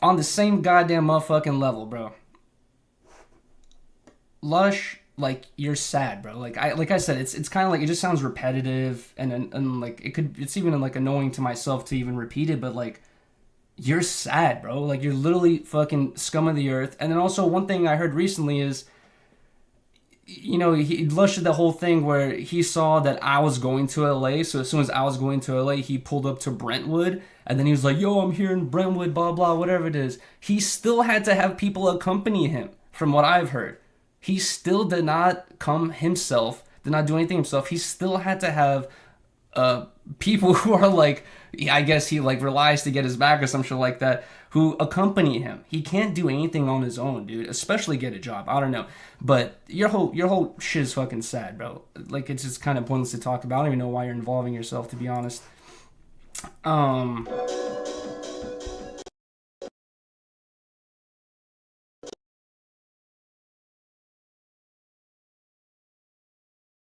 on the same goddamn motherfucking level, bro. Lush, like you're sad, bro. Like I said, it's kind of like it just sounds repetitive and like it's even like annoying to myself to even repeat it, but like you're sad, bro. Like you're literally fucking scum of the earth. And then also one thing I heard recently is, Lush did the whole thing where he saw that I was going to LA. So as soon as I was going to LA, he pulled up to Brentwood. And then he was like, yo, I'm here in Brentwood, blah, blah, whatever it is. He still had to have people accompany him, from what I've heard. He still did not come himself, did not do anything himself. He still had to have people who are like, I guess he like relies to get his back or some shit like that, who accompany him. He can't do anything on his own, dude. Especially get a job. I don't know, but your whole shit is fucking sad, bro. Like it's just kind of pointless to talk about. I don't even know why you're involving yourself, to be honest.